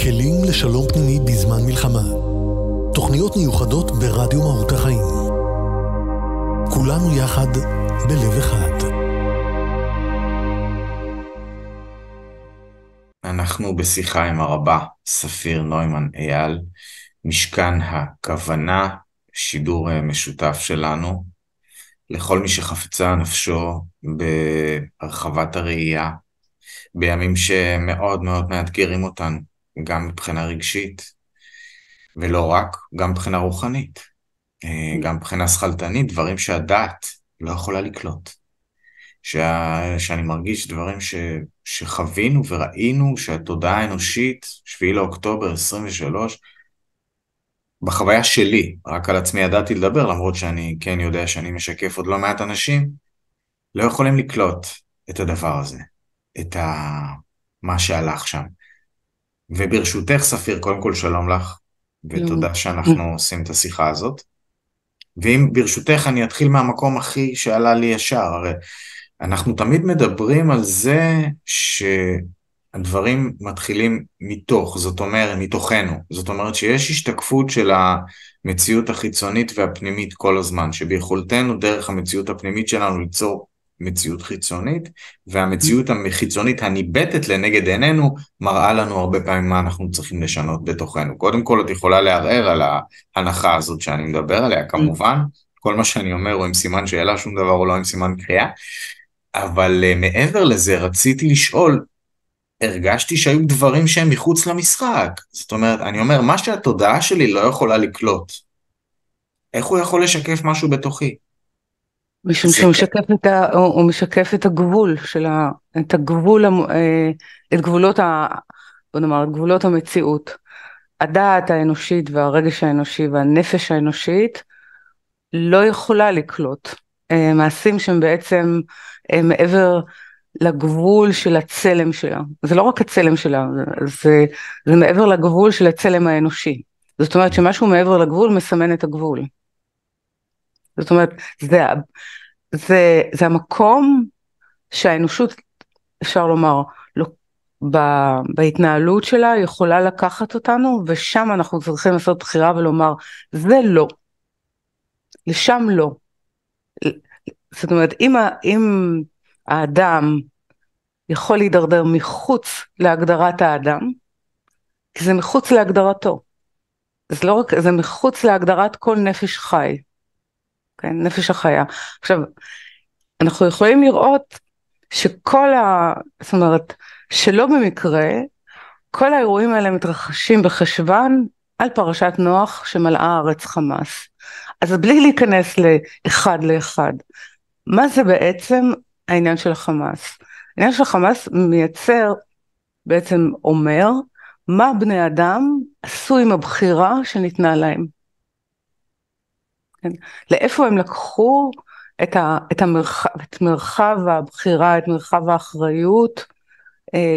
כלים לשלום פנימי בזמן מלחמה. תוכניות מיוחדות ברדיו מהות החיים. כולנו יחד בלב אחד. אנחנו בשיחה עם הרבה ספיר נוימן אייל, משכן הכוונה, שידור משותף שלנו, לכל מי שחפצה נפשו בהרחבת הראייה, בימים שמאוד מאוד מאתגרים אותנו, גם מבחינה רגשית, ולא רק, גם מבחינה רוחנית, גם מבחינה שכלתנית, דברים שהדעת לא יכולה לקלוט. שאני מרגיש דברים שחווינו וראינו, שהתודעה האנושית, 7 לאוקטובר 23, בחוויה שלי, רק על עצמי ידעתי לדבר, למרות שאני כן יודע שאני משקף עוד לא מעט אנשים, לא יכולים לקלוט את הדבר הזה, מה שהלך שם. וברשותך ספיר, קודם כל שלום לך, ותודה שאנחנו עושים את השיחה הזאת. ואם ברשותך אני אתחיל מהמקום הכי שעלה לי ישר, הרי אנחנו תמיד מדברים על זה שהדברים מתחילים מתוכנו, זאת אומרת שיש השתקפות של המציאות החיצונית והפנימית כל הזמן, שביכולתנו דרך המציאות הפנימית שלנו ליצור מציאות חיצונית, והמציאות החיצונית הניבטת לנגד עינינו מראה לנו הרבה פעמים מה אנחנו צריכים לשנות בתוכנו. קודם כל את יכולה לערער על ההנחה הזאת שאני מדבר עליה, כמובן, כל מה שאני אומר הוא עם סימן שאלה, שום דבר הוא לא עם סימן קריאה, אבל מעבר לזה רציתי לשאול, הרגשתי שהיו דברים שהם מחוץ למשחק, זאת אומרת, אני אומר, מה שהתודעה שלי לא יכולה לקלוט, איך הוא יכול לשקף משהו בתוכי? משום שהוא משקף את הגבול את גבולות בוא נאמר, את גבולות המציאות. הדעת האנושית והרגש האנושי והנפש האנושית לא יכולה לקלוט מעשים שהם בעצם מעבר לגבול של הצלם שלה. זה לא רק הצלם שלה, זה מעבר לגבול של הצלם האנושי. זאת אומרת שמשהו מעבר לגבול מסמן את הגבול. זאת אומרת, זה המקום שהאנושות, אפשר לומר, בהתנהלות שלה יכולה לקחת אותנו, ושם אנחנו צריכים לעשות בחירה ולומר, זה לא, לשם לא. זאת אומרת, אם האדם יכול להידרדר מחוץ להגדרת האדם, כי זה מחוץ להגדרתו. זה לא רק, זה מחוץ להגדרת כל נפש חי. כן, נפש החיה. עכשיו, אנחנו יכולים לראות זאת אומרת, שלא במקרה, כל האירועים האלה מתרחשים בחשוון על פרשת נוח שמלאה הארץ חמאס. אז בלי להיכנס לאחד לאחד, מה זה בעצם העניין של החמאס? העניין של החמאס בעצם אומר, מה בני אדם עשו עם הבחירה שניתנה להם. כן? לאיפה הם לקחו את מרחב הבחירה, את מרחב האחריות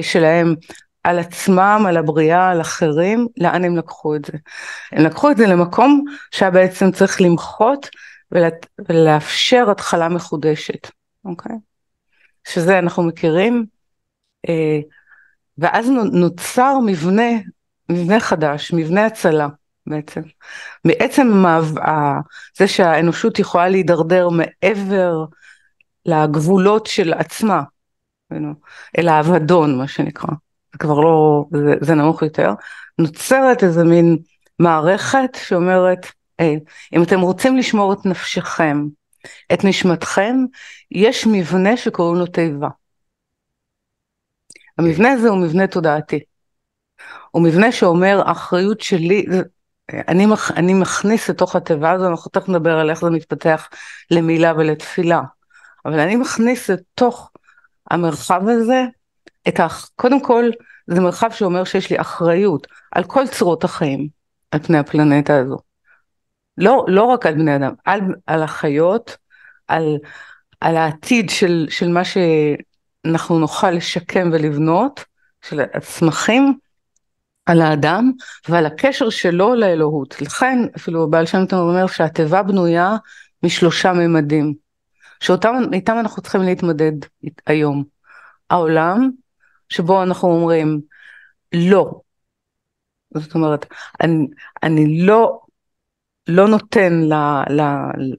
שלהם על עצמם, על הבריאה, על אחרים, לאן הם לקחו את זה? הם לקחו את זה למקום שהיה בעצם צריך למחות ולאפשר התחלה מחודשת, אוקיי? שזה אנחנו מכירים, ואז נוצר מבנה חדש, מבנה הצלה בעצם. בעצם זה שהאנושות יכולה להידרדר מעבר לגבולות של עצמה, אל האבדון, מה שנקרא, זה כבר לא, זה נמוך יותר, נוצרת איזה מין מערכת שאומרת, אם אתם רוצים לשמור את נפשכם, את נשמתכם, יש מבנה שקוראים לו תיבה. המבנה הזה הוא מבנה תודעתי. הוא מבנה שאומר, האחריות שלי, אני מכניס לתוך התיבה הזו, אנחנו תכף נדבר על איך זה מתפתח למילה ולתפילה, אבל אני מכניס לתוך המרחב הזה, קודם כל, זה מרחב שאומר שיש לי אחריות על כל צורות החיים, על פני הפלנטה הזו. לא רק על בני אדם, על החיות, על העתיד של מה שאנחנו נוכל לשקם ולבנות, של הצמחים, על האדם, ועל הקשר שלו לאלוהות. לכן, אפילו בעל שם טוב אומר שהטבע בנויה משלושה ממדים, שאיתם אנחנו צריכים להתמודד היום. העולם, שבו אנחנו אומרים, לא, זאת אומרת, אני לא נותן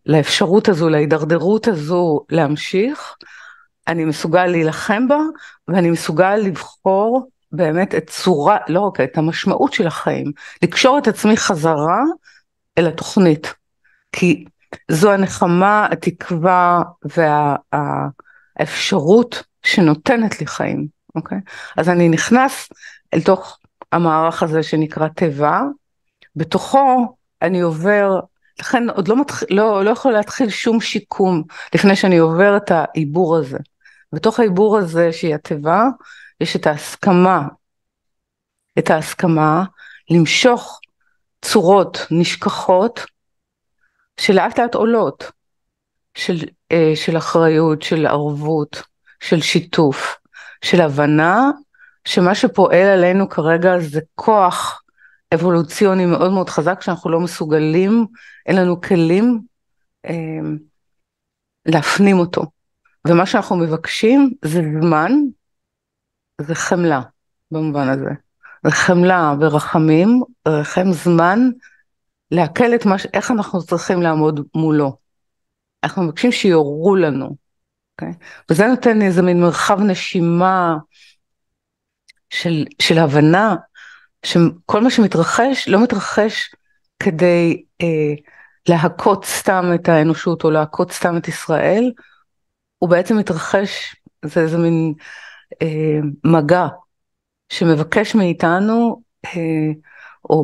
לאפשרות הזו, להידרדרות הזו להמשיך, אני מסוגל להילחם בה, ואני מסוגל לבחור באמת את צורה, לא רק את המשמעות של החיים, לקשור את עצמי חזרה אל התוכנית, כי זו הנחמה, התקווה והאפשרות שנותנת לי חיים, אוקיי? אז אני נכנס אל תוך המערך הזה שנקרא טבע, בתוכו אני עובר, לכן עוד לא יכול להתחיל שום שיקום לפני שאני עובר את העיבור הזה. בתוך העיבור הזה שהיא הטבע, יש את ההסכמה למשוך צורות נשכחות שלאט לאט עולות, של אחריות, של ערבות, של שיתוף, של הבנה שמה שפועל עלינו כרגע זה כוח אבולוציוני מאוד מאוד חזק שאנחנו לא מסוגלים, אין לנו כלים להפנים אותו. ומה שאנחנו מבקשים זה זמן, זה חמלה במובן הזה. זה חמלה ורחמים, רחם זמן, להקל את איך אנחנו צריכים לעמוד מולו. אנחנו מבקשים שיורו לנו. Okay? וזה נותן איזה מין מרחב נשימה של הבנה, שכל מה שמתרחש, לא מתרחש כדי להכות סתם את האנושות, או להכות סתם את ישראל, הוא בעצם מתרחש, זה איזה מין מגע, שמבקש מאיתנו, או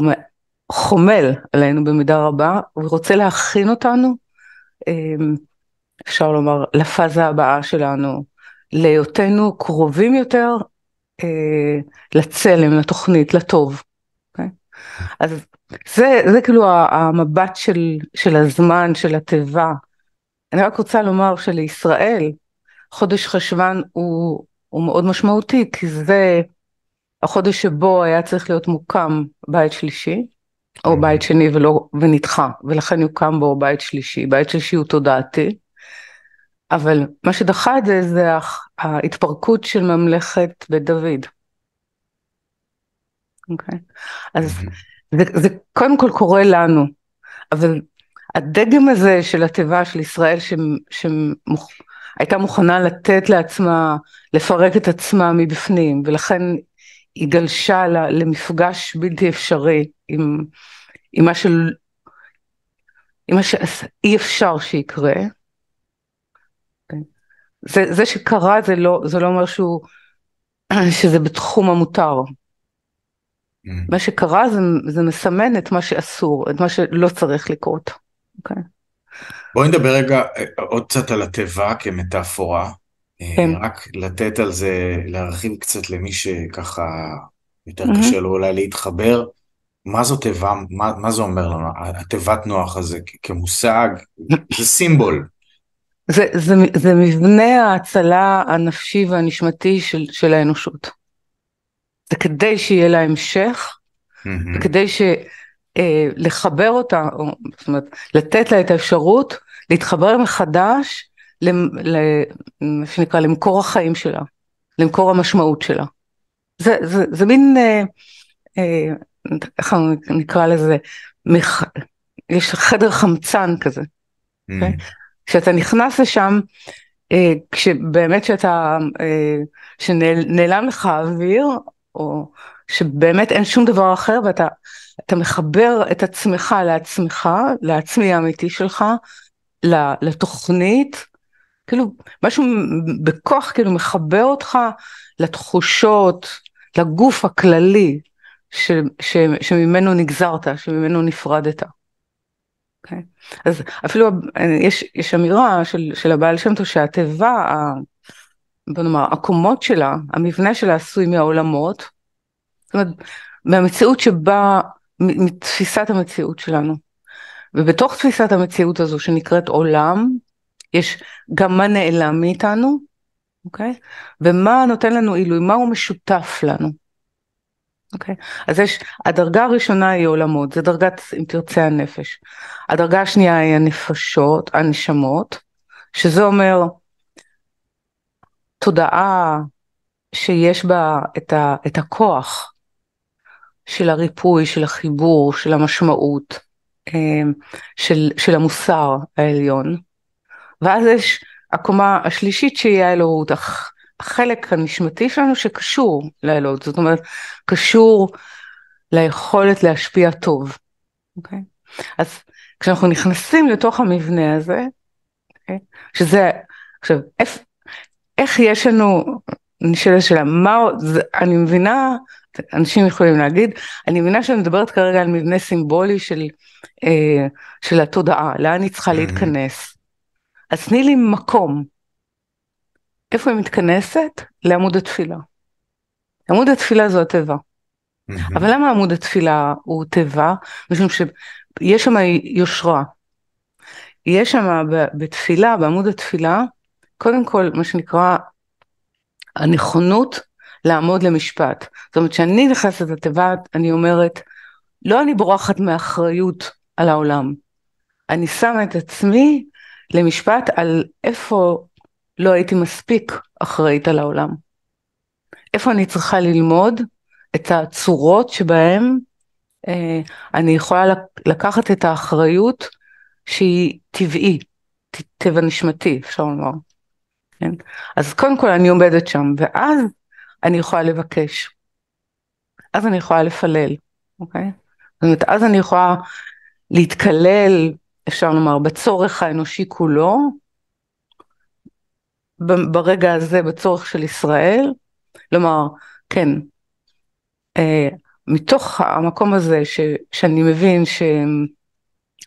חומל עלינו במידה רבה, ורוצה להכין אותנו, אפשר לומר, לפאזה הבאה שלנו, להיותנו קרובים יותר, לצלם, לתוכנית, לטוב. Okay? אז זה כאילו המבט של הזמן, של הטבע. אני רק רוצה לומר שלישראל, חודש חשוון הוא מאוד משמעותי, כי זה החודש שבו היה צריך להיות מוקם בית שלישי, או בית שני ונדחה, ולכן יוקם בו בית שלישי. בית שלישי הוא תודעתי, אבל מה שדחה את זה ההתפרקות של ממלכת בית דוד. אוקיי? אז זה קודם כל קורה לנו, אבל הדגם הזה של הטבע של ישראל שהייתה מוכנה לתת לעצמה, לפרק את עצמה מבפנים, ולכן היא גלשה למפגש בלתי אפשרי עם מה שאי אפשר שיקרה. זה שקרה זה לא אומר שזה בתחום המותר. מה שקרה זה מסמן את מה שאסור, את מה שלא צריך לקרות. Okay. בואי נדבר רגע עוד קצת על הטבע כמטאפורה, כן. רק לתת על זה, להרחיב קצת למי שככה יותר קשה לו אולי להתחבר, מה זו טבע, מה זה אומר לנו, הטבעת נוח הזה כמושג, זה סימבול. זה מבנה ההצלה הנפשי והנשמתי של האנושות. זה כדי שיהיה לה המשך, וכדי לחבר אותה, זאת אומרת, לתת לה את האפשרות, להתחבר מחדש, מה שנקרא, למקור החיים שלה, למקור המשמעות שלה. זה מין, איך נקרא לזה, יש חדר חמצן כזה. כשאתה נכנס לשם, כשבאמת שנעלם לך האוויר, או שבאמת אין שום דבר אחר, ואתה מחבר את עצמך לעצמך, לעצמי האמיתי שלך, לתוכנית, כאילו משהו בכוח כאילו מחבר אותך לתחושות, לגוף הכללי שממנו נגזרת, שממנו נפרדת. Okay. אז אפילו יש אמירה של הבעל שם טוב שהטבע, בוא נאמר, הקומות שלה, המבנה שלה עשוי מהעולמות, זאת אומרת, מהמציאות שבאה, מתפיסת המציאות שלנו. ובתוך תפיסת המציאות הזו שנקראת עולם, יש גם מה נעלם מאיתנו, אוקיי? ומה נותן לנו עילוי, מה הוא משותף לנו. אוקיי? אז הדרגה הראשונה היא עולמות, זה דרגת, אם תרצה, הנפש. הדרגה השנייה היא הנפשות, הנשמות, שזה אומר תודעה שיש בה את הכוח של הריפוי, של החיבור, של המשמעות, של המוסר העליון. ואז יש הקומה השלישית שהיא האלוהות, החלק הנשמתי שלנו שקשור לאלוהות, זאת אומרת, קשור ליכולת להשפיע טוב. אוקיי? אז כשאנחנו נכנסים לתוך המבנה הזה, אוקיי? שזה, עכשיו, איך יש לנו, נשאלת השאלה, אני מבינה, אנשים יכולים להגיד, אני מבינה שאני מדברת כרגע על מבנה סימבולי של התודעה, לאן היא צריכה להתכנס. אז תני לי מקום. איפה היא מתכנסת? לעמוד התפילה. עמוד התפילה זו הטבע. אבל למה עמוד התפילה הוא טבע? משום שיש שם יושרה. יש שם בתפילה, בעמוד התפילה, קודם כל מה שנקרא הנכונות לעמוד למשפט. זאת אומרת שאני נכנסת לתיבה, אני אומרת, לא אני בורחת מאחריות על העולם. אני שמה את עצמי למשפט על איפה לא הייתי מספיק אחראית על העולם. איפה אני צריכה ללמוד את הצורות שבהן אני יכולה לקחת את האחריות שהיא טבעי, טבע נשמתי, אפשר לומר. כן? אז קודם כל אני עומדת שם, ואז אני יכולה לבקש. אז אני יכולה לפלל, אוקיי? זאת אומרת, אז אני יכולה להתקלל, אפשר לומר, בצורך האנושי כולו, ברגע הזה, בצורך של ישראל, לומר, כן, מתוך המקום הזה שאני מבין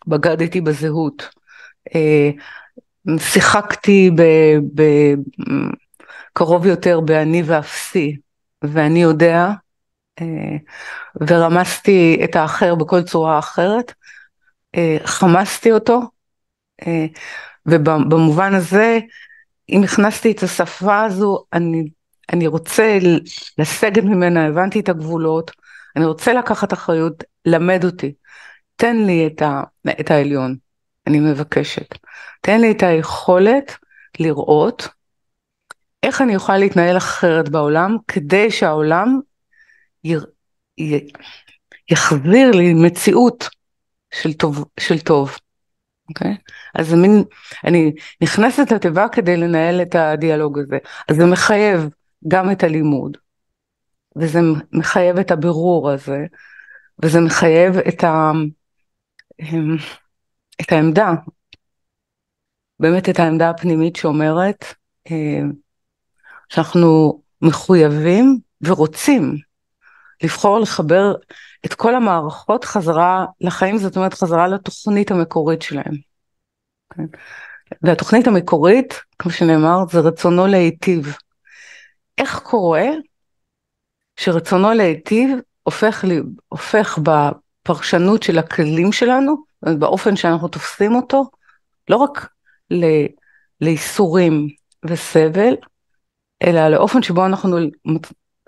שבגדתי בזהות, שיחקתי קרוב יותר באני ואפסי, ואני יודע, ורמסתי את האחר בכל צורה אחרת, חמסתי אותו, ובמובן הזה, אם הכנסתי את השפה הזו, אני רוצה לסגת ממנה, הבנתי את הגבולות, אני רוצה לקחת אחריות, למד אותי, תן לי את העליון, אני מבקשת, תן לי את היכולת לראות, איך אני יכולה להתנהל אחרת בעולם, כדי שהעולם יחזיר לי מציאות של טוב. אוקיי? אז אני נכנסת לתיבה כדי לנהל את הדיאלוג הזה. אז זה מחייב גם את הלימוד, וזה מחייב את הבירור הזה, וזה מחייב את העמדה, באמת את העמדה הפנימית שאומרת, שאנחנו מחויבים ורוצים לבחור לחבר את כל המערכות חזרה לחיים, זאת אומרת חזרה לתוכנית המקורית שלהם. והתוכנית המקורית, כמו שנאמר, זה רצונו להיטיב. איך קורה שרצונו להיטיב הופך בפרשנות של הכלים שלנו, באופן שאנחנו תופסים אותו, לא רק לאיסורים וסבל, אלא לאופן שבו אנחנו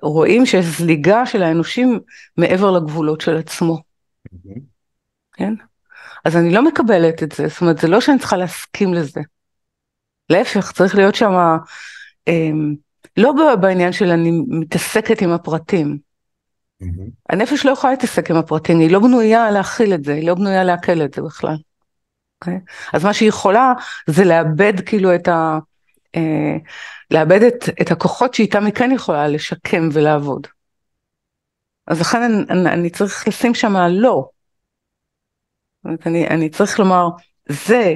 רואים שיש זליגה של האנושים מעבר לגבולות של עצמו. כן? אז אני לא מקבלת את זה, זאת אומרת, זה לא שאני צריכה להסכים לזה. להפך, צריך להיות שם, לא בעניין של אני מתעסקת עם הפרטים. הנפש לא יכולה להתעסק עם הפרטים, היא לא בנויה להכיל את זה, היא לא בנויה להקל את זה בכלל. אז מה שהיא יכולה, זה לאבד כאילו לאבד את הכוחות שאיתם היא כן יכולה לשקם ולעבוד. אז לכן אני צריך לשים שם לא. אני צריך לומר, זה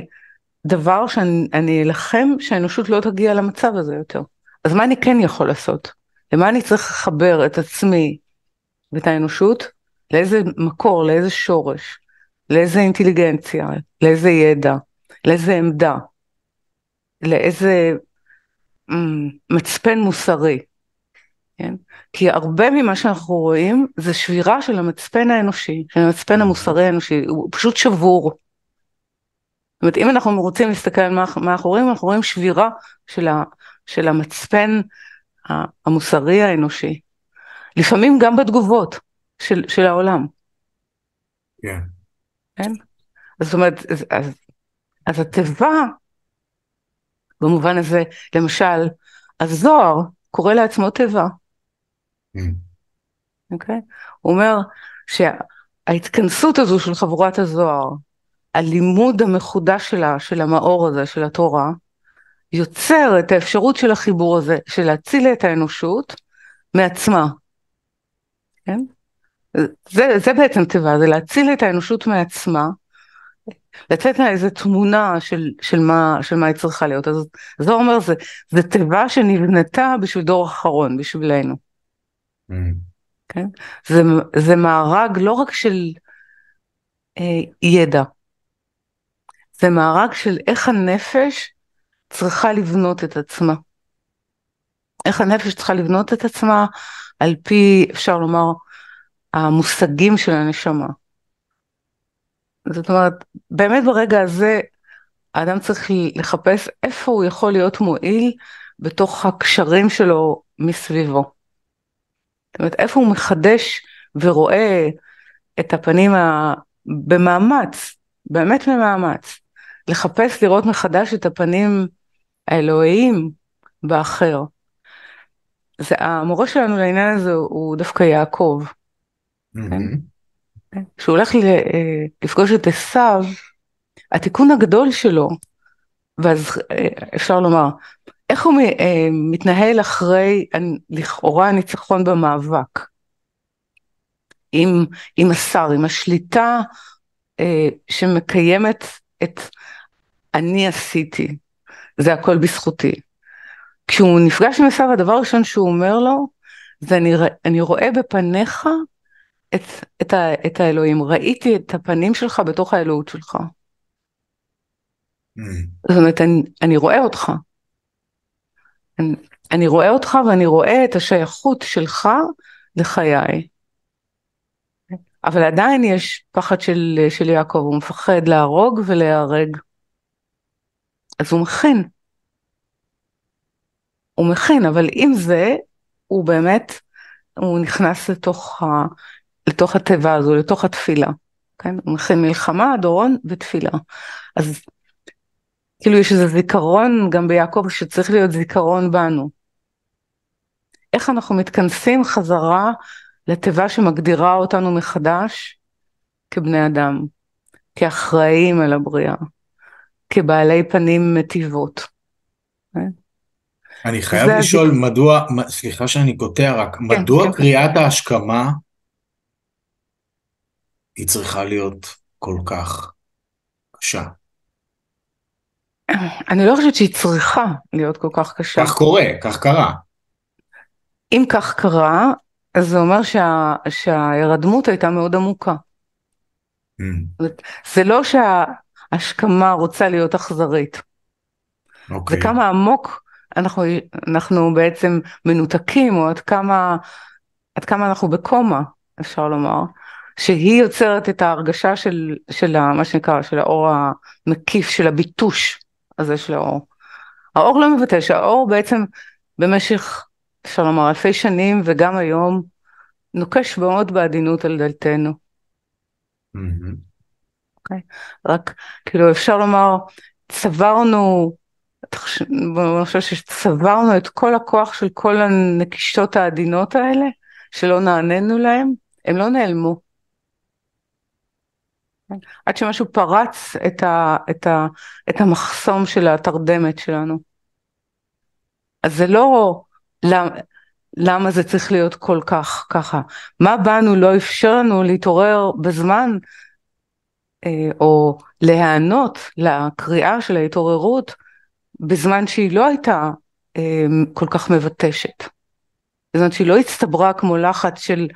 דבר שאני אלחם שהאנושות לא תגיע למצב הזה יותר. אז מה אני כן יכול לעשות? למה אני צריך לחבר את עצמי ואת האנושות? לאיזה מקור, לאיזה שורש, לאיזה אינטליגנציה, לאיזה ידע, לאיזה עמדה, לאיזה מצפן מוסרי. כן? כי הרבה ממה שאנחנו רואים זה שבירה של המצפן האנושי, של המצפן המוסרי האנושי, הוא פשוט שבור. זאת אומרת, אם אנחנו רוצים להסתכל על מה אנחנו רואים, אנחנו רואים שבירה של המצפן המוסרי האנושי. לפעמים גם בתגובות של העולם. כן. כן? זאת אומרת, אז הטבע, במובן הזה, למשל, הזוהר קורא לעצמו טבע. אוקיי? הוא אומר שההתכנסות הזו של חבורת הזוהר, הלימוד המחודש שלה, של המאור הזה, של התורה, יוצר את האפשרות של החיבור הזה, של להציל את האנושות מעצמה. כן? זה בעצם טבע, זה להציל את האנושות מעצמה, לתת לה איזו תמונה של מה היא צריכה להיות. אז זה אומר, זה טבע שנבנתה בשביל דור אחרון, בשבילנו. כן? זה מארג לא רק של ידע, זה מארג של איך הנפש צריכה לבנות את עצמה. איך הנפש צריכה לבנות את עצמה על פי, אפשר לומר, המושגים של הנשמה. זאת אומרת, באמת ברגע הזה, האדם צריך לחפש איפה הוא יכול להיות מועיל בתוך הקשרים שלו מסביבו. זאת אומרת, איפה הוא מחדש ורואה את הפנים במאמץ, באמת במאמץ, לחפש לראות מחדש את הפנים האלוהיים באחר. המורה שלנו לעניין הזה הוא דווקא יעקב. כשהוא הולך לפגוש את עשיו, התיקון הגדול שלו, ואז אפשר לומר, איך הוא מתנהל אחרי לכאורה הניצחון במאבק, עם השר, עם השליטה שמקיימת את אני עשיתי, זה הכל בזכותי. כשהוא נפגש עם עשיו, הדבר הראשון שהוא אומר לו, זה אני רואה בפניך את האלוהים, ראיתי את הפנים שלך בתוך האלוהות שלך. זאת אומרת, אני רואה אותך. אני רואה אותך ואני רואה את השייכות שלך לחיי. אבל עדיין יש פחד של יעקב, הוא מפחד להרוג ולהיהרג. אז הוא מכין. הוא מכין, אבל עם זה, הוא באמת, הוא נכנס לתוך הטבע הזו, לתוך התפילה. כן? הוא מכין מלחמה, דורון ותפילה. אז כאילו יש איזה זיכרון גם ביעקב שצריך להיות זיכרון בנו. איך אנחנו מתכנסים חזרה לטבע שמגדירה אותנו מחדש כבני אדם, כאחראים על הבריאה, כבעלי פנים מטיבות. אני חייב לשאול מדוע, סליחה שאני קוטע רק, מדוע קריאת ההשכמה היא צריכה להיות כל כך קשה? אני לא חושבת שהיא צריכה להיות כל כך קשה. כך קורה, כך קרה. אם כך קרה, אז זה אומר שההירדמות הייתה מאוד עמוקה. זה לא שההשכמה רוצה להיות אכזרית. זה כמה עמוק אנחנו בעצם מנותקים, או עד כמה אנחנו בקומה, אפשר לומר, שהיא יוצרת את ההרגשה של מה שנקרא, של האור המקיף, של הביטוש הזה של האור. האור לא מבטא, שהאור בעצם במשך, אפשר לומר, אלפי שנים, וגם היום, נוקש מאוד בעדינות על דלתנו. רק, כאילו, אפשר לומר, צברנו, אני חושב שצברנו את כל הכוח של כל הנקישות העדינות האלה, שלא נעננו להם, הם לא נעלמו. עד שמשהו פרץ את המחסום של התרדמת שלנו. אז זה לא למה זה צריך להיות כל כך ככה. מה בנו לא אפשר לנו להתעורר בזמן, או להיענות לקריאה של ההתעוררות, בזמן שהיא לא הייתה כל כך מבטשת. בזמן שהיא לא הצטברה כמו לחץ של,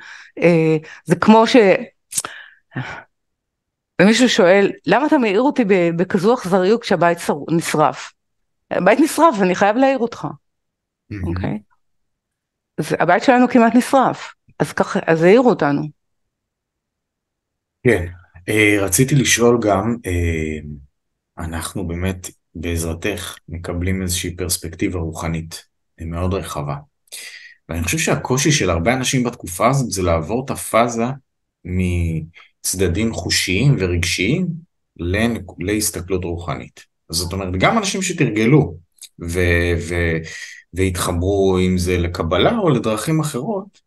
זה כמו ומישהו שואל, למה אתה מעיר אותי בכזו אכזריות כשהבית נשרף? הבית נשרף ואני חייב להעיר אותך. אוקיי? אז הבית שלנו כמעט נשרף, אז העירו אותנו. כן, רציתי לשאול גם, אנחנו באמת בעזרתך מקבלים איזושהי פרספקטיבה רוחנית מאוד רחבה. ואני חושב שהקושי של הרבה אנשים בתקופה הזאת זה לעבור את הפאזה מצדדים חושיים ורגשיים להסתכלות רוחנית. זאת אומרת, גם אנשים שתרגלו והתחברו עם זה לקבלה או לדרכים אחרות,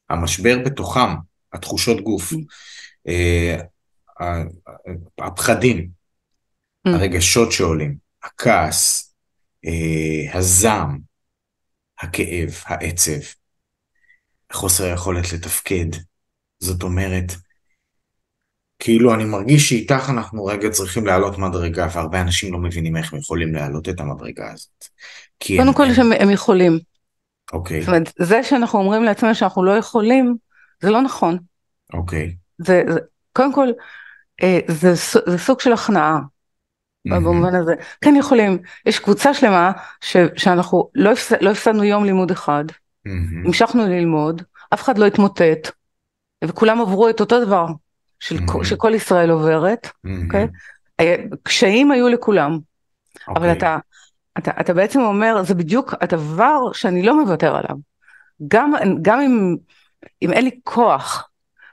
המשבר בתוכם, התחושות גוף, אה, הפחדים, הרגשות שעולים, הכעס, הזעם, הכאב, העצב, חוסר היכולת לתפקד. זאת אומרת, כאילו אני מרגיש שאיתך אנחנו רגע צריכים לעלות מדרגה, והרבה אנשים לא מבינים איך הם יכולים לעלות את המדרגה הזאת. כי קודם כל שהם יכולים. זאת אוקיי, אומרת, זה שאנחנו אומרים לעצמנו שאנחנו לא יכולים, זה לא נכון. אוקיי. קודם כל, זה סוג של הכנעה, מהמם, במובן הזה. כן יכולים, יש קבוצה שלמה שאנחנו לא הפסדנו יום לימוד אחד, מהמם, המשכנו ללמוד, אף אחד לא התמוטט, וכולם עברו את אותו דבר מהמם, שכל ישראל עוברת, אוקיי? מהמם, קשיים היו לכולם, אבל אוקיי. אתה בעצם אומר, זה בדיוק הדבר שאני לא מוותר עליו. גם אם אין לי כוח,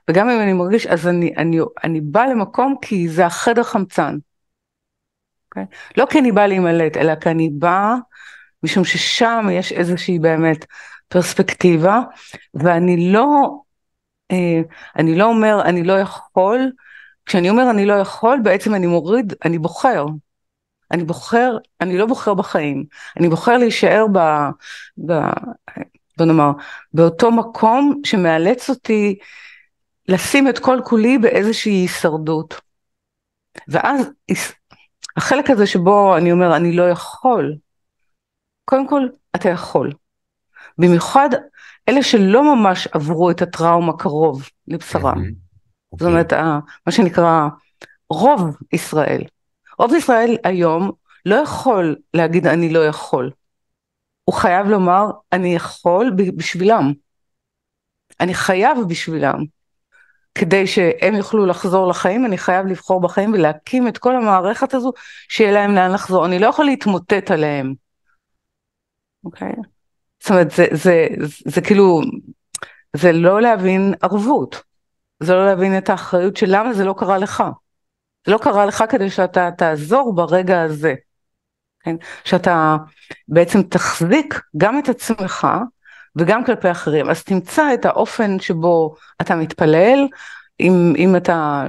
וגם אם אני מרגיש, אז אני באה למקום כי זה החדר חמצן. Okay? לא כי אני באה להימלט, אלא כי אני באה, משום ששם יש איזושהי באמת פרספקטיבה, ואני אני לא אומר אני לא יכול, כשאני אומר אני לא יכול, בעצם אני מוריד, אני לא בוחר בחיים, אני בוחר להישאר ב, בוא נאמר, באותו מקום שמאלץ אותי לשים את כל כולי באיזושהי הישרדות. ואז החלק הזה שבו אני אומר אני לא יכול, קודם כל אתה יכול. במיוחד אלה שלא ממש עברו את הטראומה קרוב לבשרם. מהמם, זאת אוקיי. אומרת, מה שנקרא רוב ישראל. רוב ישראל היום לא יכול להגיד אני לא יכול. הוא חייב לומר אני יכול בשבילם. אני חייב בשבילם. כדי שהם יוכלו לחזור לחיים, אני חייב לבחור בחיים ולהקים את כל המערכת הזו, שיהיה להם לאן לחזור. אני לא יכול להתמוטט עליהם. אוקיי? זאת אומרת, זה כאילו, זה לא להבין ערבות. זה לא להבין את האחריות של למה זה לא קרה לך. זה לא קרה לך כדי שאתה תעזור ברגע הזה. כן? שאתה בעצם תחזיק גם את עצמך וגם כלפי אחרים. אז תמצא את האופן שבו אתה מתפלל, אם אתה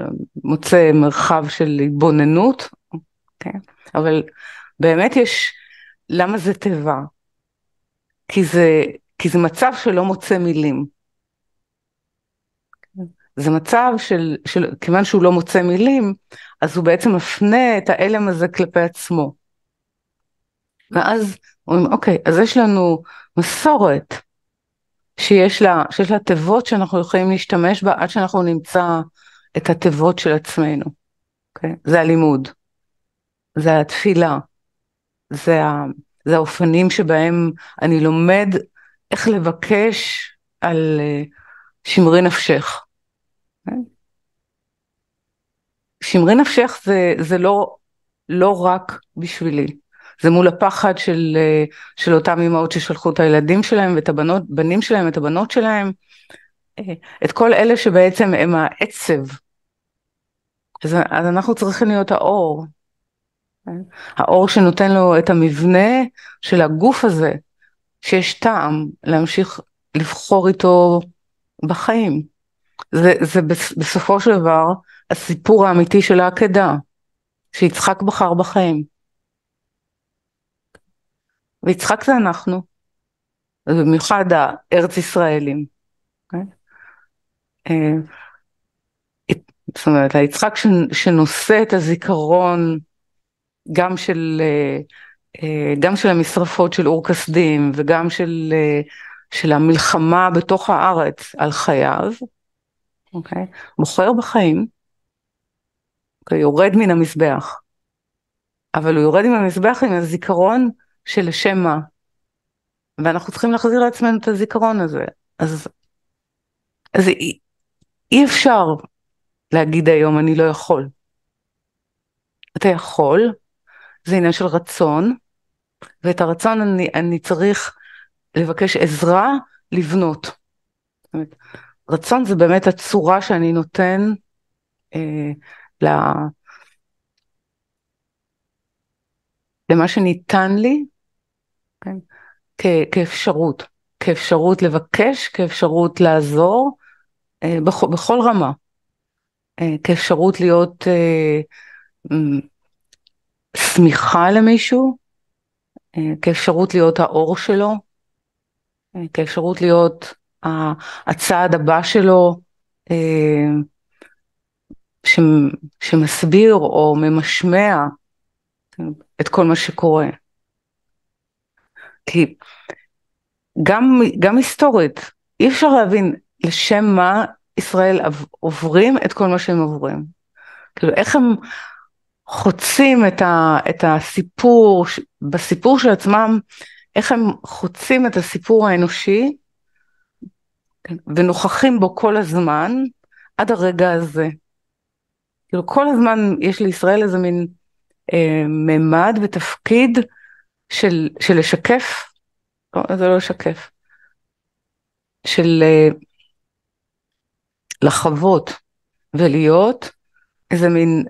מוצא מרחב של התבוננות, כן? אבל באמת למה זה טבע? כי זה מצב שלא מוצא מילים. זה מצב כיוון שהוא לא מוצא מילים, אז הוא בעצם מפנה את האלם הזה כלפי עצמו. ואז אומרים, אוקיי, אז יש לנו מסורת שיש לה תיבות שאנחנו יכולים להשתמש בה עד שאנחנו נמצא את התיבות של עצמנו. אוקיי? זה הלימוד, זה התפילה, זה האופנים שבהם אני לומד איך לבקש על שמרי נפשך. אוקיי? שמרי נפשך זה לא רק בשבילי. זה מול הפחד של אותם אמהות ששלחו את הילדים שלהם ואת הבנים שלהם, את הבנות שלהם, את כל אלה שבעצם הם העצב. אז אנחנו צריכים להיות האור. האור שנותן לו את המבנה של הגוף הזה, שיש טעם להמשיך לבחור איתו בחיים. זה בסופו של דבר הסיפור האמיתי של העקדה, שיצחק בחר בחיים. ויצחק זה אנחנו, במיוחד הארץ ישראלים. זאת אומרת, היצחק שנושא את הזיכרון גם של המשרפות של אור כסדים, וגם של המלחמה בתוך הארץ על חייו, אוקיי? בוחר בחיים, אוקיי? יורד מן המזבח, אבל הוא יורד מן המזבח עם הזיכרון של לשם מה, ואנחנו צריכים להחזיר לעצמנו את הזיכרון הזה. אז אי אפשר להגיד היום אני לא יכול. אתה יכול, זה עניין של רצון, ואת הרצון אני צריך לבקש עזרה לבנות. זאת אומרת, רצון זה באמת הצורה שאני נותן למה שניתן לי, כן? כאפשרות. כאפשרות לבקש, כאפשרות לעזור, בכל רמה, כאפשרות להיות סמיכה למישהו, כאפשרות להיות האור שלו, כאפשרות להיות הצעד הבא שלו, שמסביר או ממשמע את כל מה שקורה. כי גם היסטורית, אי אפשר להבין לשם מה ישראל עוברים את כל מה שהם עוברים. כאילו, איך הם חוצים את הסיפור, בסיפור של עצמם, איך הם חוצים את הסיפור האנושי, ונוכחים בו כל הזמן, עד הרגע הזה. כאילו, כל הזמן יש לישראל איזה מין ממד ותפקיד של לשקף, לא, זה לא לשקף, של לחוות ולהיות איזה מין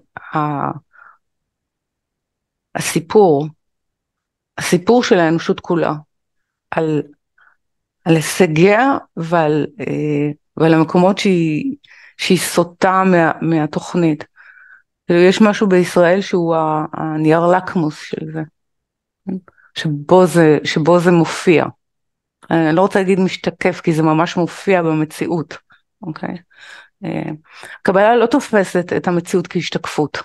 הסיפור של האנושות כולה, על הישגיה ועל המקומות שהיא סוטה מהתוכנית. יש משהו בישראל שהוא הנייר לקמוס של זה, שבו זה מופיע. אני לא רוצה להגיד משתקף, כי זה ממש מופיע במציאות. אוקיי? קבלה לא תופסת את המציאות כהשתקפות.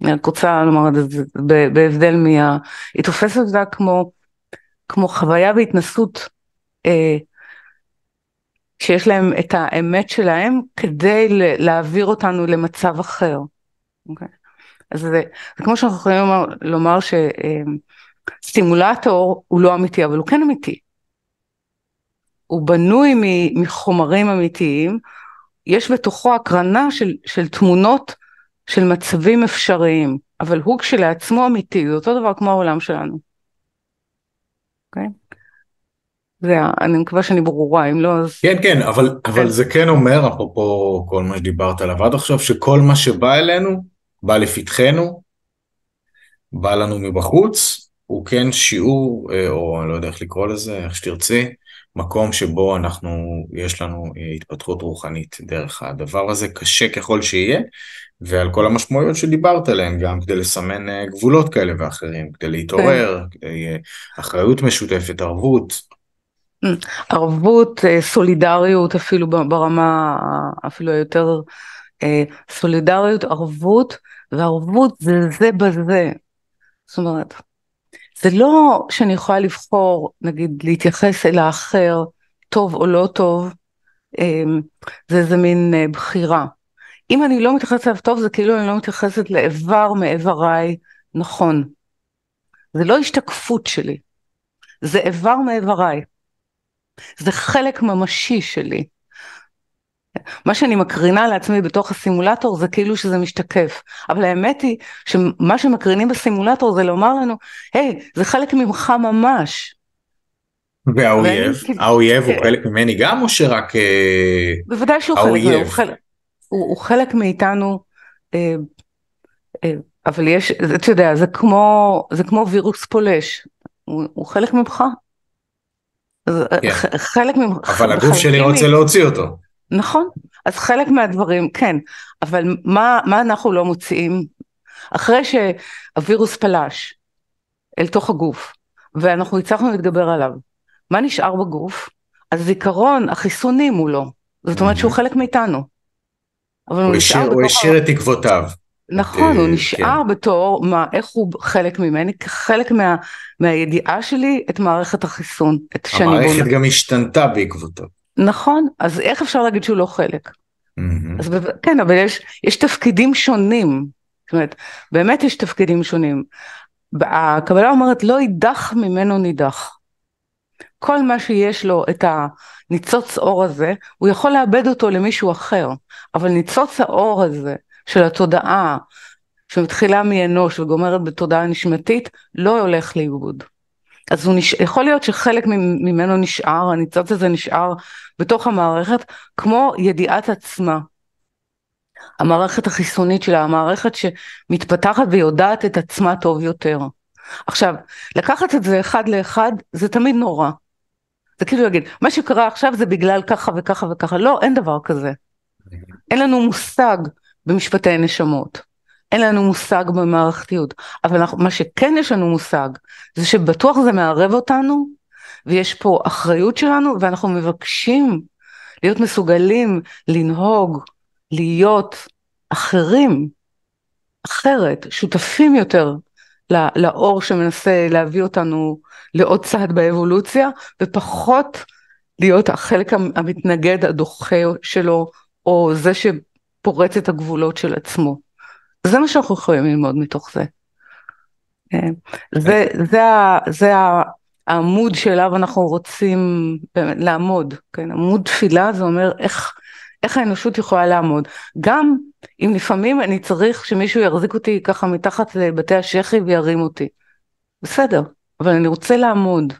אני רוצה לומר את זה בהבדל היא תופסת את זה כמו חוויה והתנסות, שיש להם את האמת שלהם, כדי להעביר אותנו למצב אחר. אוקיי? אז זה כמו שאנחנו יכולים לומר שסימולטור הוא לא אמיתי, אבל הוא כן אמיתי. הוא בנוי מחומרים אמיתיים, יש בתוכו הקרנה של תמונות של מצבים אפשריים, אבל הוא כשלעצמו אמיתי, זה אותו דבר כמו העולם שלנו. אוקיי? אני מקווה שאני ברורה, אם לא אז... כן, כן, אבל זה כן אומר, אפרופו כל מה שדיברת עליו עד עכשיו, שכל מה שבא אלינו, בא לפתחנו, בא לנו מבחוץ, הוא כן שיעור, או אני לא יודע איך לקרוא לזה, איך שתרצי, מקום שבו יש לנו התפתחות רוחנית דרך הדבר הזה, קשה ככל שיהיה, ועל כל המשמעויות שדיברת עליהן, גם כדי לסמן גבולות כאלה ואחרים, כדי להתעורר, אחריות משותפת, ערבות, סולידריות, אפילו ברמה, אפילו יותר סולידריות, ערבות, וערבות זה בזה. זאת אומרת, זה לא שאני יכולה לבחור, נגיד, להתייחס אל האחר, טוב או לא טוב, זה איזה מין בחירה. אם אני לא מתייחסת אליו טוב, זה כאילו אני לא מתייחסת לאיבר מאיבריי, נכון. זה לא השתקפות שלי, זה איבר מאיבריי. זה חלק ממשי שלי. מה שאני מקרינה לעצמי בתוך הסימולטור זה כאילו שזה משתקף, אבל האמת היא שמה שמקרינים בסימולטור זה לומר לנו, היי, זה חלק ממך ממש. והאויב הוא חלק ממני גם או שרק בוודאי שהוא חלק, הוא חלק מאיתנו, אבל יש, אתה יודע, זה כמו וירוס פולש, הוא חלק ממך. חלק ממך. אבל הגוף שלי רוצה להוציא אותו. נכון, אז חלק מהדברים, כן, אבל מה אנחנו לא מוציאים? אחרי שהווירוס פלש אל תוך הגוף, ואנחנו הצלחנו להתגבר עליו, מה נשאר בגוף? הזיכרון, החיסונים הוא לא, זאת אומרת שהוא חלק מאיתנו. הוא השאיר את תקוותיו. נכון, הוא נשאר בתור, איך הוא חלק ממני, כחלק מהידיעה שלי את מערכת החיסון. המערכת גם השתנתה בעקבותיו. נכון, אז איך אפשר להגיד שהוא לא חלק? אז כן, אבל יש תפקידים שונים, זאת אומרת, באמת יש תפקידים שונים. הקבלה אומרת, לא יידח ממנו נידח. כל מה שיש לו את הניצוץ אור הזה, הוא יכול לאבד אותו למישהו אחר, אבל ניצוץ האור הזה, של התודעה, שמתחילה מאנוש וגומרת בתודעה נשמתית, לא הולך לאיבוד. אז יכול להיות שחלק ממנו נשאר, הניצוץ הזה נשאר בתוך המערכת, כמו ידיעת עצמה. המערכת החיסונית שלה, המערכת שמתפתחת ויודעת את עצמה טוב יותר. עכשיו, לקחת את זה אחד לאחד, זה תמיד נורא. זה כאילו להגיד, מה שקרה עכשיו זה בגלל ככה וככה וככה, לא, אין דבר כזה. אין לנו מושג במשפטי נשמות, אין לנו מושג במערכתיות, אבל מה שכן יש לנו מושג, זה שבטוח זה מערב אותנו, ויש פה אחריות שלנו, ואנחנו מבקשים להיות מסוגלים לנהוג, להיות אחרים, אחרת, שותפים יותר לאור שמנסה להביא אותנו לעוד צעד באבולוציה, ופחות להיות החלק המתנגד, הדוחה שלו, או זה שפורץ את הגבולות של עצמו. זה מה שאנחנו יכולים ללמוד מתוך זה. זה העמוד שאליו אנחנו רוצים לעמוד. עמוד תפילה זה אומר איך האנושות יכולה לעמוד. גם אם לפעמים אני צריך שמישהו יחזיק אותי ככה מתחת לבתי השחי וירים אותי. בסדר, אבל אני רוצה לעמוד.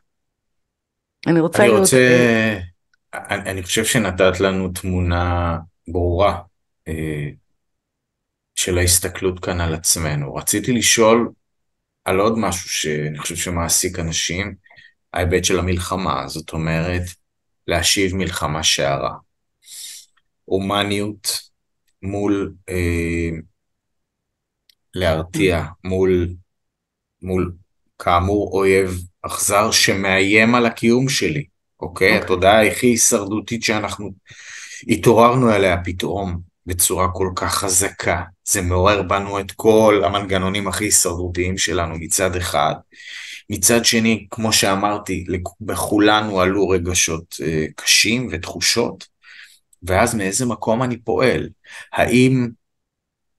אני חושב שנתת לנו תמונה ברורה של ההסתכלות כאן על עצמנו. רציתי לשאול על עוד משהו שאני חושב שמעסיק אנשים, ההיבט של המלחמה, זאת אומרת, להשיב מלחמה שערה. הומניות מול להרתיע, מול כאמור אויב אכזר שמאיים על הקיום שלי, אוקיי? התודעה הכי הישרדותית שאנחנו התעוררנו אליה פתאום בצורה כל כך חזקה, זה מעורר בנו את כל המנגנונים הכי הישרדותיים שלנו מצד אחד, מצד שני, כמו שאמרתי, בכולנו עלו רגשות קשים ותחושות, ואז מאיזה מקום אני פועל? האם,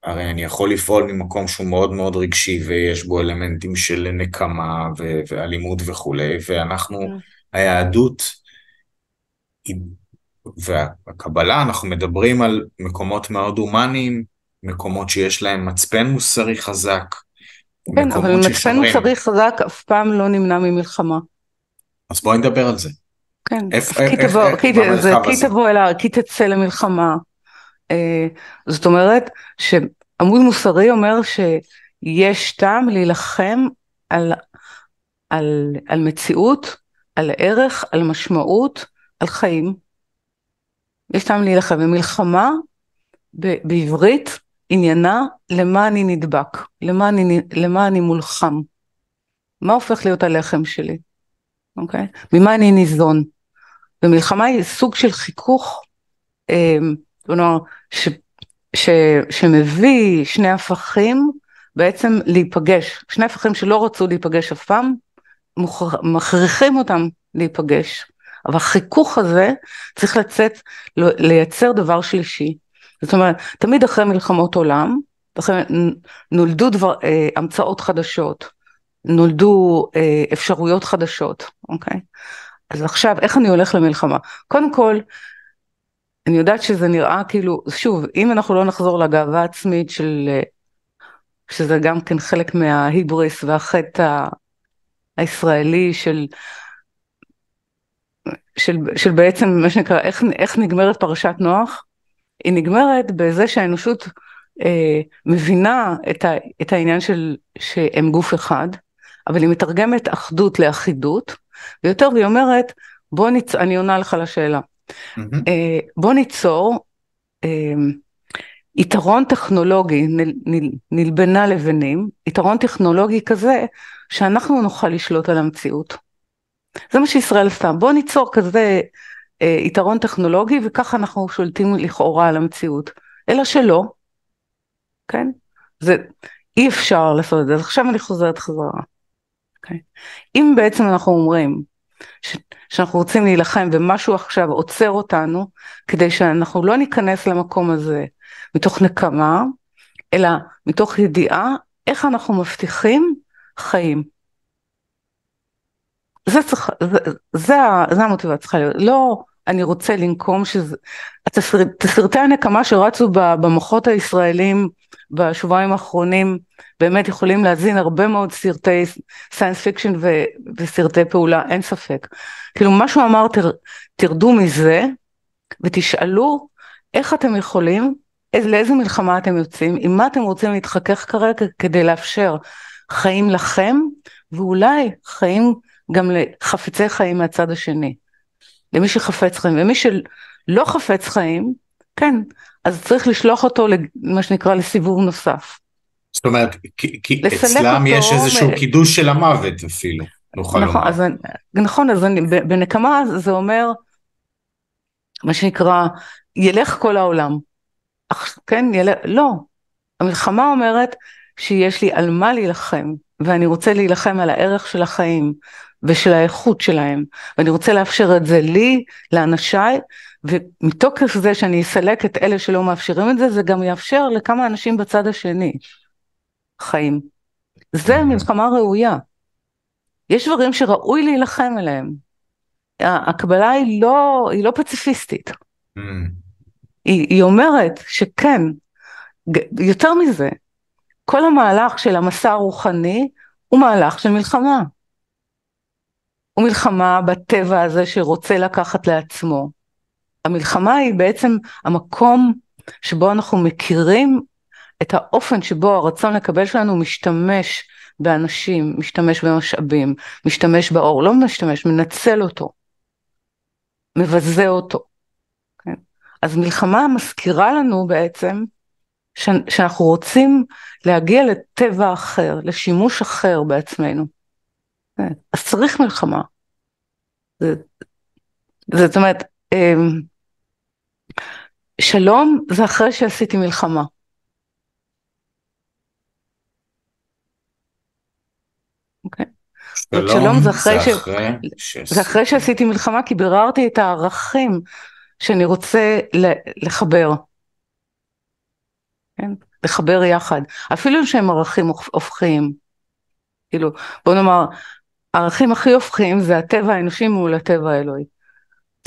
הרי אני יכול לפעול ממקום שהוא מאוד מאוד רגשי, ויש בו אלמנטים של נקמה ואלימות וכו', ואנחנו, היהדות והקבלה, אנחנו מדברים על מקומות מאוד הומניים, מקומות שיש להם מצפן מוסרי חזק, כן, אבל מצפן מוסרי חזק אף פעם לא נמנע ממלחמה. אז בואי נדבר על זה. כן, כי תצא למלחמה. זאת אומרת שעמוד מוסרי אומר שיש טעם להילחם על מציאות, על ערך, על משמעות, על חיים. יש טעם להילחם. ומלחמה בעברית עניינה למה אני נדבק, למה אני מולחם. מה הופך להיות הלחם שלי? אוקיי? ממה אני ניזון? ומלחמה היא סוג של חיכוך, שמביא שני הפכים בעצם להיפגש. שני הפכים שלא רצו להיפגש אף פעם, מכריחים אותם להיפגש. אבל החיכוך הזה צריך לייצר דבר שלישי. זאת אומרת, תמיד אחרי מלחמות עולם, נולדו המצאות חדשות, נולדו אפשרויות חדשות, אוקיי? אז עכשיו, איך אני הולך למלחמה? קודם כל, אני יודעת שזה נראה כאילו, שוב, אם אנחנו לא נחזור לגאווה העצמית שזה גם כן חלק מההיבריס והחטא הישראלי של בעצם מה שנקרא, איך נגמרת פרשת נוח? היא נגמרת בזה שהאנושות מבינה את העניין שהם גוף אחד, אבל היא מתרגמת אחדות לאחידות, ויותר והיא אומרת, אני עונה לך לשאלה, בוא ניצור יתרון טכנולוגי, נלבנה לבנים, יתרון טכנולוגי כזה, שאנחנו נוכל לשלוט על המציאות. זה מה שישראל עשתה, בוא ניצור כזה יתרון טכנולוגי, וככה אנחנו שולטים לכאורה על המציאות, אלא שלא, כן? אי אפשר לעשות את זה, אז עכשיו אני חוזרת חזרה. Okay. אם בעצם אנחנו אומרים שאנחנו רוצים להילחם ומשהו עכשיו עוצר אותנו, כדי שאנחנו לא ניכנס למקום הזה מתוך נקמה, אלא מתוך ידיעה איך אנחנו מבטיחים חיים. זה המוטיבציה צריכה להיות. לא, אני רוצה לנקום תסרטי הנקמה שרצו במוחות הישראלים בשבועיים האחרונים, באמת יכולים להזין הרבה מאוד סרטי סיינס פיקשן וסרטי פעולה, אין ספק. כאילו משהו אמר, תרדו מזה ותשאלו איך אתם יכולים, לאיזה מלחמה אתם יוצאים, עם מה אתם רוצים להתחכך כרגע כדי לאפשר חיים לכם, ואולי חיים גם לחפצי חיים מהצד השני. למי שחפץ חיים, ומי שלא חפץ חיים, כן, אז צריך לשלוח אותו למה שנקרא לסיבוב נוסף. זאת אומרת, כי אצלם יש איזשהו קידוש של המוות אפילו, נוכל לומר. נכון, אז בנקמה זה אומר, מה שנקרא, ילך כל העולם. כן, לא. המלחמה אומרת שיש לי על מה להילחם, ואני רוצה להילחם על הערך של החיים, ושל האיכות שלהם, ואני רוצה לאפשר את זה לי, לאנשיי, ומתוקף זה שאני אסלק את אלה שלא מאפשרים את זה, זה גם יאפשר לכמה אנשים בצד השני חיים. זה מלחמה ראויה. יש דברים שראוי להילחם עליהם. הקבלה היא לא פציפיסטית. היא אומרת שכן, יותר מזה, כל המהלך של המסע הרוחני הוא מהלך של מלחמה. הוא מלחמה בטבע הזה שרוצה לקחת לעצמו. המלחמה היא בעצם המקום שבו אנחנו מכירים את האופן שבו הרצון לקבל שלנו משתמש באנשים, משתמש במשאבים, משתמש באור, לא משתמש, מנצל אותו, מבזה אותו. כן? אז מלחמה מזכירה לנו בעצם שאנחנו רוצים להגיע לטבע אחר, לשימוש אחר בעצמנו. כן? אז צריך מלחמה. זאת אומרת, שלום זה אחרי שעשיתי מלחמה. אוקיי? שלום זה אחרי שעשיתי מלחמה, כי ביררתי את הערכים שאני רוצה לחבר. כן? לחבר יחד. אפילו שהם ערכים הופכים. כאילו, בוא נאמר, הערכים הכי הופכים זה הטבע האנושי מול הטבע האלוהי.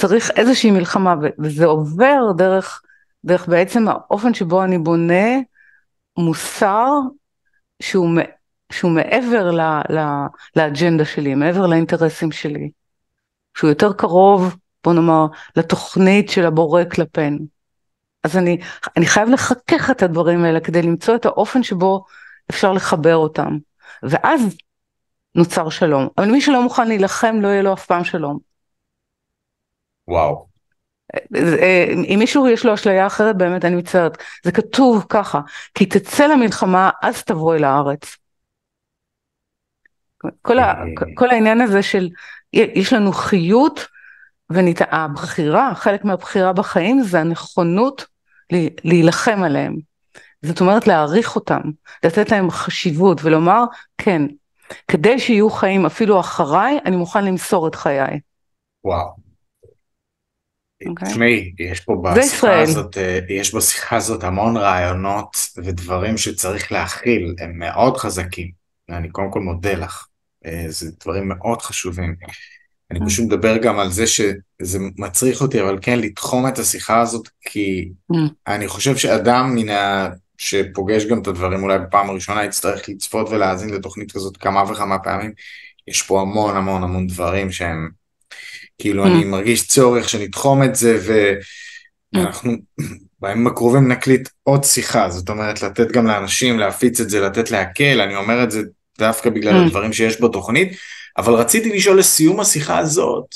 צריך איזושהי מלחמה, וזה עובר דרך בעצם האופן שבו אני בונה מוסר שהוא מעבר לאג'נדה שלי, מעבר לאינטרסים שלי, שהוא יותר קרוב, בוא נאמר, לתוכנית של הבורא כלפינו. אז אני חייב לחכך את הדברים האלה, כדי למצוא את האופן שבו אפשר לחבר אותם, ואז נוצר שלום. אבל מי שלא מוכן להילחם, לא יהיה לו אף פעם שלום. וואו. אם מישהו יש לו אשליה אחרת, באמת אני מצטערת, זה כתוב ככה, כי תצא למלחמה, אז תבוא אל הארץ. כל העניין הזה של, יש לנו חיות, והבחירה, חלק מהבחירה בחיים, זה הנכונות להילחם עליהם. זאת אומרת, להעריך אותם, לתת להם חשיבות, ולומר, כן, כדי שיהיו חיים אפילו אחריי, אני מוכן למסור את חיי. וואו. תשמעי, יש בשיחה הזאת המון רעיונות ודברים שצריך להכיל, הם מאוד חזקים, ואני קודם כל מודה לך, זה דברים מאוד חשובים. אני פשוט מדבר גם על זה שזה מצריך אותי, אבל כן, לתחום את השיחה הזאת, כי אני חושב שאדם שפוגש גם את הדברים אולי בפעם הראשונה, יצטרך לצפות ולהאזין לתוכנית כזאת כמה וכמה פעמים, יש פה המון המון המון דברים שהם, כאילו אני מרגיש צורך שנתחום את זה, ואנחנו בימים הקרובים נקליט עוד שיחה, זאת אומרת לתת גם לאנשים להפיץ את זה, לתת להקל, אני אומר את זה דווקא בגלל הדברים שיש בתוכנית, אבל רציתי לשאול לסיום השיחה הזאת,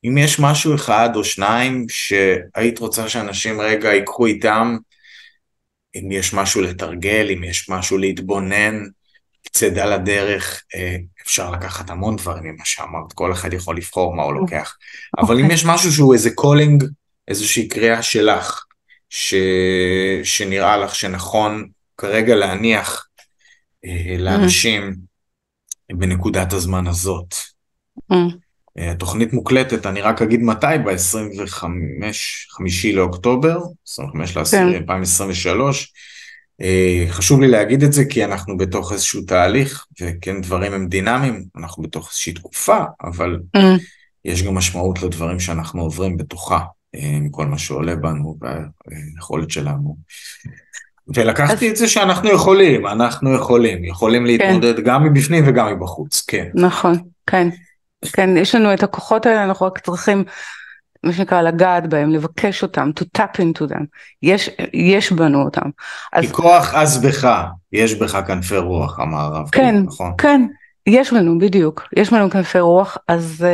אם יש משהו אחד או שניים שהיית רוצה שאנשים רגע ייקחו איתם, אם יש משהו לתרגל, אם יש משהו להתבונן, צד על הדרך, אפשר לקחת המון דברים ממה שאמרת, כל אחד יכול לבחור מה הוא לוקח, אבל אם יש משהו שהוא איזה קולינג, איזושהי קריאה שלך, שנראה לך שנכון כרגע להניח לאנשים בנקודת הזמן הזאת. התוכנית מוקלטת, אני רק אגיד מתי, ב-25 לאוקטובר, 25/10/2023, חשוב לי להגיד את זה, כי אנחנו בתוך איזשהו תהליך, וכן דברים הם דינמיים, אנחנו בתוך איזושהי תקופה, אבל יש גם משמעות לדברים שאנחנו עוברים בתוכה, עם כל מה שעולה בנו, והיכולת שלנו. ולקחתי את זה שאנחנו יכולים להתמודד גם מבפנים וגם מבחוץ, כן. נכון, כן. כן, יש לנו את הכוחות האלה, אנחנו רק צריכים, מה שנקרא, לגעת בהם, לבקש אותם, to tap into them. יש בנו אותם. כי כוח אז בך, יש בך כנפי רוח, אמר הרב. כן, נכון? כן, יש בנו, בדיוק. יש בנו כנפי רוח, אז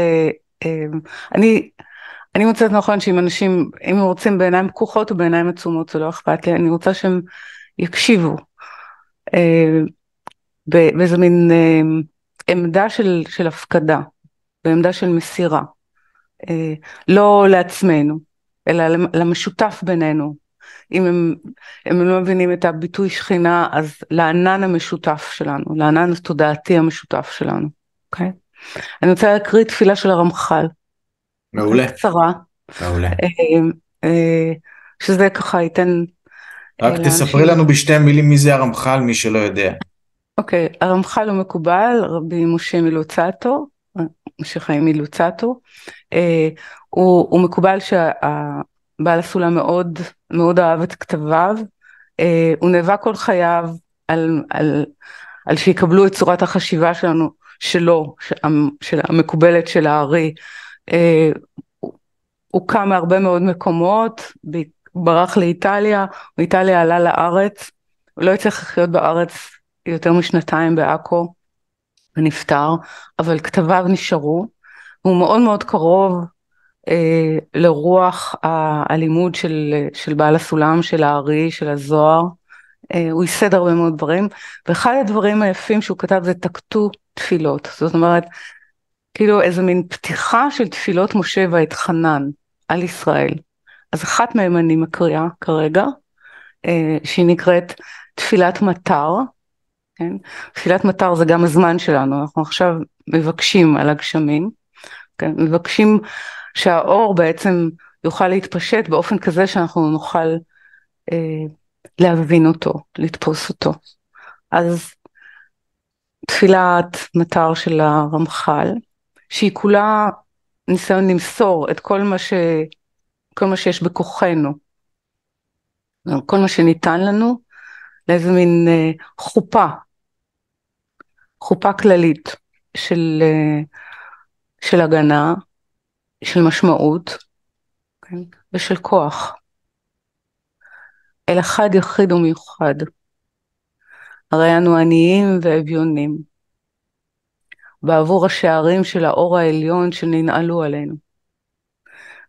אני מוצאת נכון שאם אנשים, אם הם רוצים בעיניים פקוחות או בעיניים עצומות, זה לא אכפת לי, אני רוצה שהם יקשיבו, באיזה מין עמדה של הפקדה, בעמדה של מסירה, לא לעצמנו, אלא למשותף בינינו. אם הם לא מבינים את הביטוי שכינה, אז לענן המשותף שלנו, לענן התודעתי המשותף שלנו, אוקיי? אני רוצה להקריא תפילה של הרמח"ל. מעולה. קצרה. מעולה. שזה ככה ייתן... רק תספרי לנו בשתי מילים מי זה הרמח"ל, מי שלא יודע. אוקיי, הרמח"ל הוא מקובל, רבי משה מלוצטו, משה חיים מלוצטו, הוא מקובל שהבעל הסולם מאוד, מאוד אהב את כתביו, הוא נאבק כל חייו על שיקבלו את צורת החשיבה שלו, המקובלת של הארי. הוא קם מהרבה מאוד מקומות, ברח לאיטליה, מאיטליה עלה לארץ, הוא לא הצליח לחיות בארץ יותר משנתיים בעכו, ונפטר, אבל כתביו נשארו, הוא מאוד מאוד קרוב לרוח הלימוד של בעל הסולם, של הארי, של הזוהר, הוא ייסד הרבה מאוד דברים, ואחד הדברים היפים שהוא כתב זה תקתו תפילות, זאת אומרת, כאילו איזה מין פתיחה של תפילות משה ואתחנן על ישראל. אז אחת מהם אני מקריאה כרגע, שהיא נקראת תפילת מטר, כן? תפילת מטר זה גם הזמן שלנו, אנחנו עכשיו מבקשים על הגשמים, כן? מבקשים שהאור בעצם יוכל להתפשט באופן כזה שאנחנו נוכל להבין אותו, לתפוס אותו. אז תפילת מטר של הרמח"ל, שהיא כולה ניסיון למסור את כל מה שיש בכוחנו, כל מה שניתן לנו, לאיזה מין חופה כללית של הגנה, של משמעות, כן? ושל כוח. אל אחד יחיד ומיוחד, הרי אנו עניים ואביונים, בעבור השערים של האור העליון שננעלו עלינו,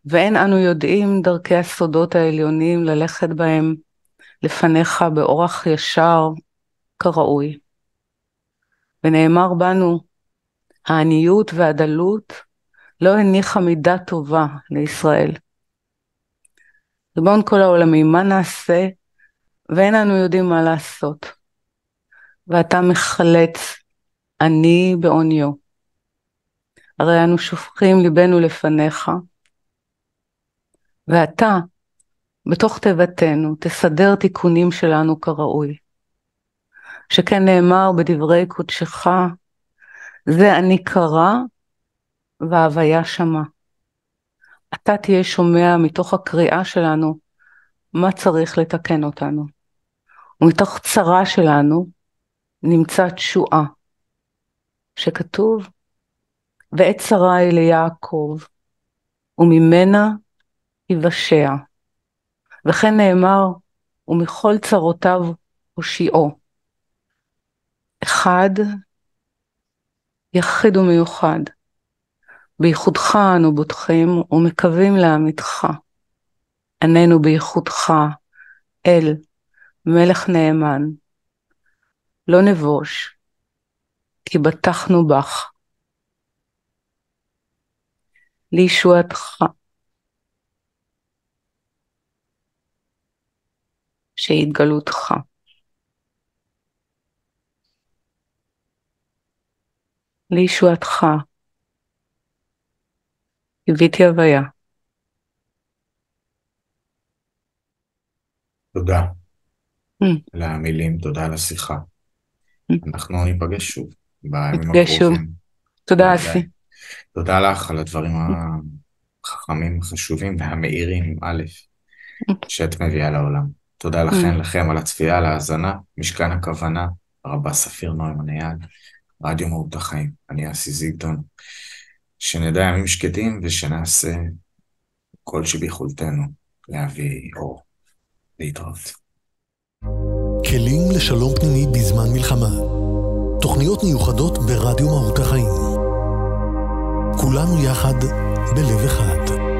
ואין אנו יודעים דרכי הסודות העליונים ללכת בהם לפניך באורח ישר כראוי. ונאמר בנו, העניות והדלות לא הניחה מידה טובה לישראל. ריבון כל העולמים, מה נעשה? ואין אנו יודעים מה לעשות. ואתה מחלץ אני בעוניו. הרי אנו שופכים ליבנו לפניך, ואתה בתוך תיבתנו תסדר תיקונים שלנו כראוי. שכן נאמר בדברי קודשך, זה אני קרא וההוויה שמע. אתה תהיה שומע מתוך הקריאה שלנו מה צריך לתקן אותנו. ומתוך צרה שלנו נמצא תשועה, שכתוב, ועת צרה היא ליעקב, וממנה יבשע. וכן נאמר, ומכל צרותיו הושיעו. אחד, יחיד ומיוחד, בייחודך אנו בוטחים ומקווים לעמיתך. עננו בייחודך, אל מלך נאמן. לא נבוש, כי בטחנו בך. לישועתך, שהתגלותך. לישועתך, הביתי הוויה. תודה על המילים, תודה על השיחה. אנחנו ניפגש שוב בימים הקרובים. תודה אסי. תודה לך על הדברים החכמים, החשובים והמאירים, א', שאת מביאה לעולם. תודה לכם על הצפייה, על ההאזנה, משכן הכוונה, רבה ספיר נוימן אייל, רדיו מהות החיים. אני אסי זיגדון, שנדע ימים שקטים ושנעשה כל שביכולתנו להביא אור. להתראות. כלים לשלום פנימי בזמן מלחמה. תוכניות מיוחדות ברדיו מהות החיים. כולנו יחד בלב אחד.